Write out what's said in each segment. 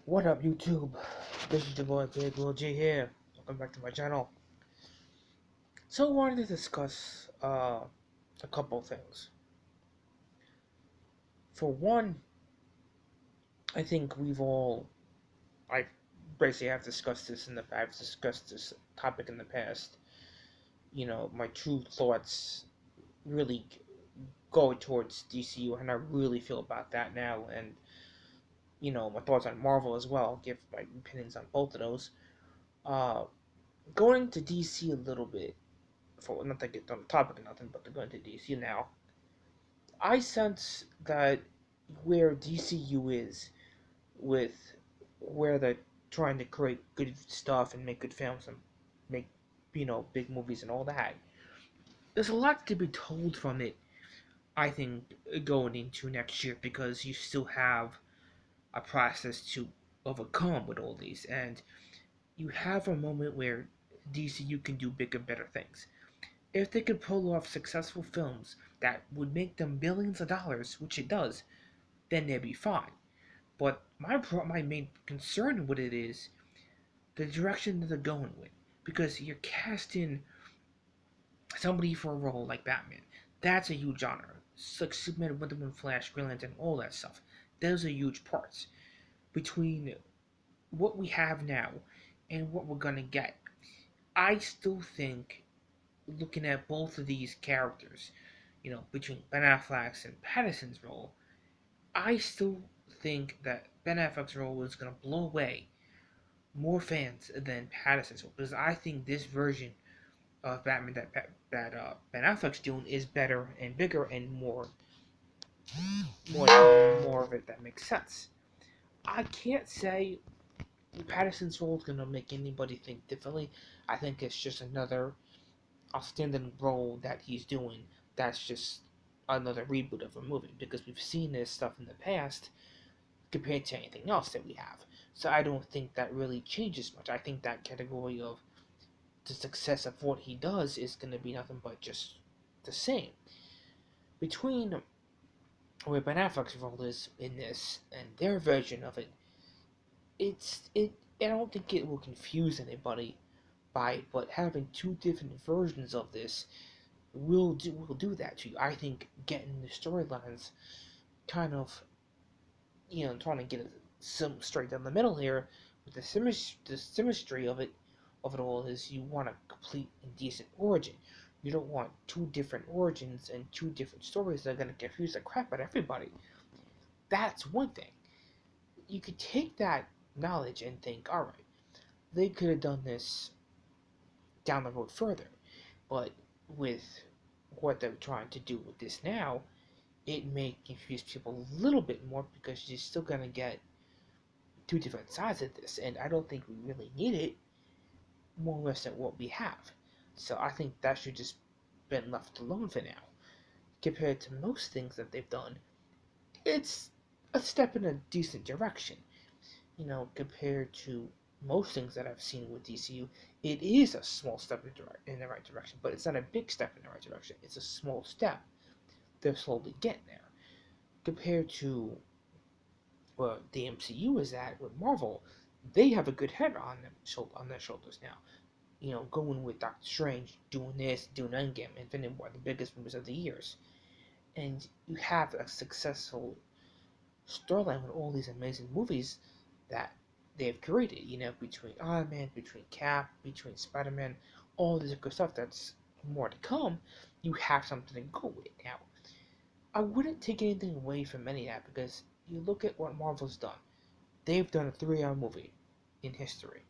What up, YouTube? This is your boy Big Will G here. Welcome back to my channel. So, I wanted to discuss a couple things. For one, I think I basically have discussed this I've discussed this topic in the past. My true thoughts really go towards DCU, and I really feel about that now, and my thoughts on Marvel as well. I'll give my opinions on both of those. Uh, Going to DC a little bit. For not to get on the topic of nothing, but to go into DC now, I sense that where DCU is with where they're trying to create good stuff and make good films and make big movies and all that. There's a lot to be told from it. I think going into next year because you still have a process to overcome with all these, and you have a moment where DCU can do bigger, better things. If they could pull off successful films that would make them billions of dollars, which it does, then they'd be fine. But my main concern with it is the direction that they're going with, because you're casting somebody for a role like Batman. That's a huge honor. Like Superman, Wonder Woman, Flash, Green Lantern, all that stuff. Those are huge parts. Between what we have now and what we're gonna get, I still think looking at both of these characters, between Ben Affleck's and Pattinson's role, I still think that Ben Affleck's role is going to blow away more fans than Pattinson's role, because I think this version of Batman that Ben Affleck's doing is better and bigger and more of it that makes sense. I can't say Pattinson's role is going to make anybody think differently. I think it's just another outstanding role that he's doing. That's just another reboot of a movie, because we've seen this stuff in the past compared to anything else that we have. So I don't think that really changes much. I think that category of the success of what he does is going to be nothing but just the same. Between where Ben Affleck's role is in this and their version of it, I don't think it will confuse anybody but having two different versions of this will do that to you. I think getting the storylines kind of trying to get some straight down the middle here with the symmetry of it all is you want a complete and decent origin. You don't want two different origins and two different stories that are going to confuse the crap out of everybody. That's one thing. You could take that knowledge and think, all right, they could have done this down the road further, but with what they're trying to do with this now, it may confuse people a little bit more because you're still gonna get two different sides of this, and I don't think we really need it more or less than what we have. So I think that should just been left alone for now. Compared to most things that they've done, it's a step in a decent direction. Compared to most things that I've seen with DCU, it is a small step in the right direction, but it's not a big step in the right direction. It's a small step. They're slowly getting there. Compared to where the MCU is at with Marvel, they have a good head on their shoulders now. Going with Doctor Strange, doing this, doing Endgame, Infinity War, the biggest movies of the years, and you have a successful storyline with all these amazing movies that they've created. Between Iron Man, between Cap, between Spider-Man, all this good stuff that's more to come. You have something to go with now. I wouldn't take anything away from any of that because you look at what Marvel's done. They've done a 3-hour movie in history.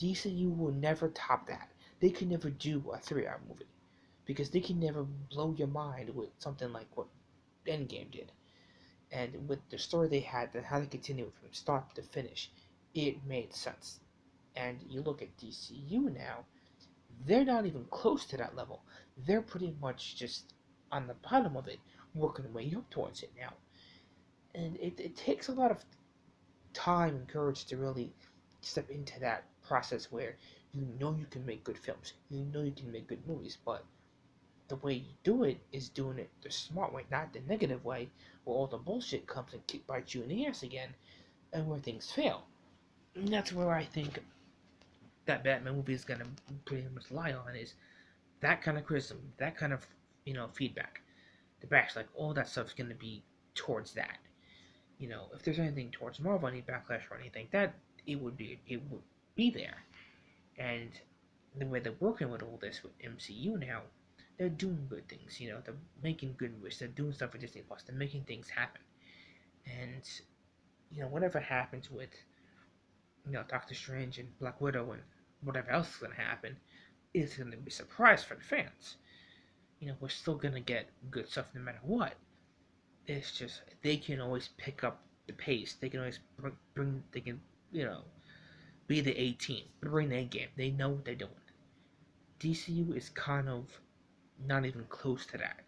DCU will never top that. They can never do a 3-hour movie because they can never blow your mind with something like what Endgame did. And with the story they had and how they continued from start to finish, it made sense. And you look at DCU now, they're not even close to that level. They're pretty much just on the bottom of it, working their way up towards it now. And it takes a lot of time and courage to really step into that process where you can make good films, you can make good movies, but the way you do it is doing it the smart way, not the negative way, where all the bullshit comes and bites you in the ass again, and where things fail. And that's where I think that Batman movie is gonna pretty much rely on is that kind of criticism, that kind of feedback. The backlash, like all that stuff's gonna be towards that. If there's anything towards Marvel, any backlash or anything, that it would be there. And the way they're working with all this with MCU now, they're doing good things. They're making good movies. They're doing stuff for Disney Plus. They're making things happen. And whatever happens with Doctor Strange and Black Widow and whatever else is gonna happen, is gonna be a surprise for the fans. We're still gonna get good stuff no matter what. It's just they can always pick up the pace. They can always bring they can be the A team, bring the A game. They know what they're doing. DCU is kind of not even close to that.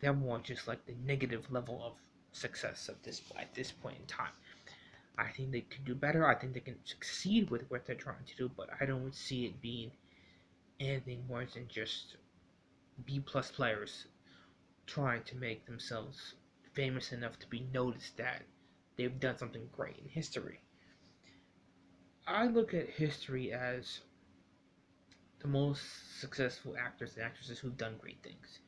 They're more just like the negative level of success at this point in time. I think they could do better. I think they can succeed with what they're trying to do, but I don't see it being anything more than just B plus players trying to make themselves famous enough to be noticed that they've done something great in history. I look at history as the most successful actors and actresses who've done great things.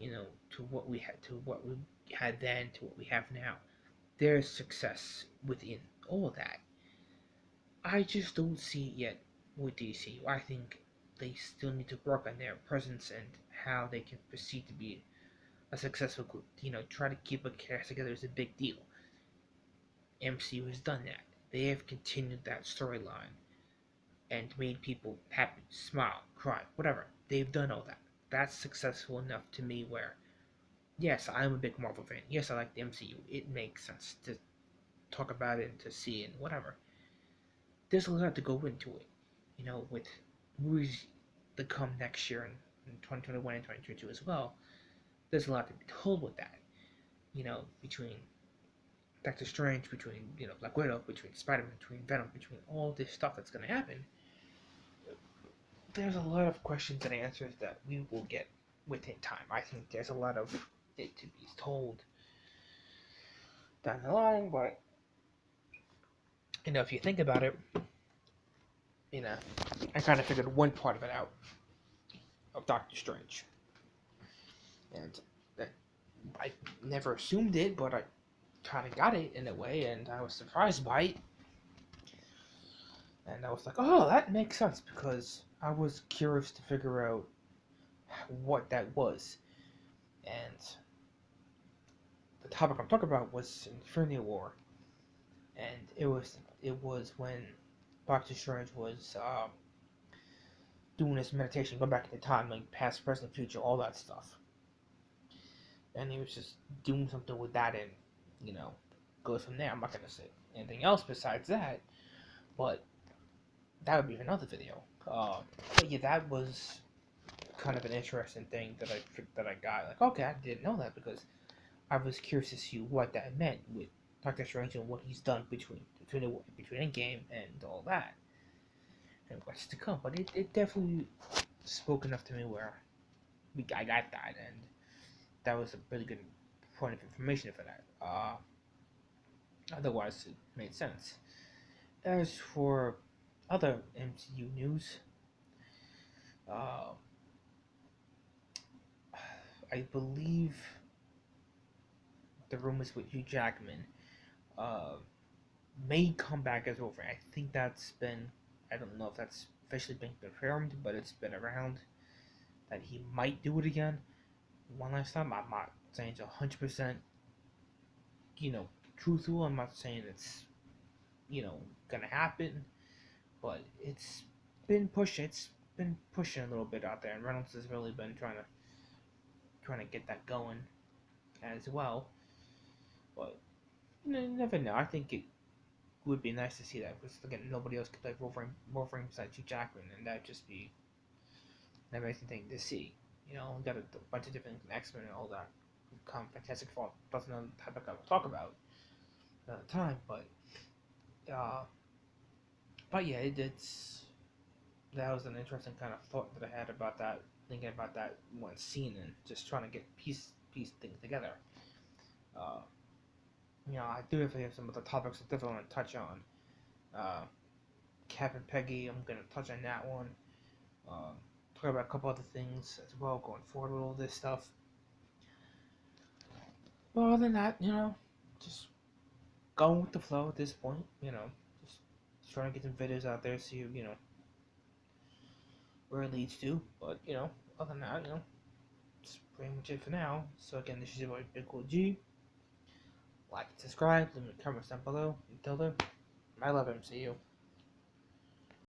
To what we had then, to what we have now. There's success within all that. I just don't see it yet with DC. I think they still need to work on their presence and how they can proceed to be a successful group. Try to keep a cast together is a big deal. MCU has done that. They have continued that storyline and made people happy, smile, cry, whatever. They've done all that. That's successful enough to me where, yes, I'm a big Marvel fan. Yes, I like the MCU. It makes sense to talk about it and to see it and whatever. There's a lot to go into it, with movies that come next year in 2021 and 2022 as well. There's a lot to be told with that, between Doctor Strange, between Black Widow, between Spider-Man, between Venom, between all this stuff that's gonna happen. There's a lot of questions and answers that we will get within time. I think there's a lot of it to be told down the line, but if you think about it, you know, I kind of figured one part of it out of Doctor Strange, and that I never assumed it, but I kind of got it in a way, and I was surprised by it, and I was like, oh, that makes sense because I was curious to figure out what that was, and the topic I'm talking about was Infinity War, and it was when Doctor Strange was doing his meditation, go back in time, like past, present, future, all that stuff. And he was just doing something with that and, goes from there. I'm not gonna say anything else besides that, but that would be another video. But yeah, that was kind of an interesting thing that I got. Like, okay, I didn't know that because I was curious to see what that meant with Doctor Strange and what he's done between Endgame and all that, and what's to come. But it definitely spoke enough to me where I got that, and that was a really good point of information for that. Otherwise, it made sense. As for other MCU news, uh, I believe the rumors with Hugh Jackman uh, may come back as Wolverine. I think that's been, I don't know if that's officially been confirmed, but it's been around that he might do it again one last time. I'm not saying it's 100%, truthful. I'm not saying it's, gonna happen, but it's been pushing a little bit out there, and Reynolds has really been trying to get that going as well. But you never know. I think it would be nice to see that because again, nobody else could play Wolverine besides Hugh Jackman, and that'd just be an amazing thing to see. Got a bunch of different X-Men and all that. Come Fantastic Four. That's another topic I will talk about another time, uh, but yeah, it's that was an interesting kind of thought that I had about that, thinking about that one scene and just trying to get piece things together. Uh, I do have some of the topics I definitely want to touch on. Kevin Peggy, I'm gonna touch on that one. Talk about a couple other things as well going forward with all this stuff. But other than that, just going with the flow at this point. Just trying to get some videos out there, see where it leads to. But other than that, that's pretty much it for now. So again, this is your boy Big Cool G. Like, subscribe, leave me comments down below. Until then, I love MCU.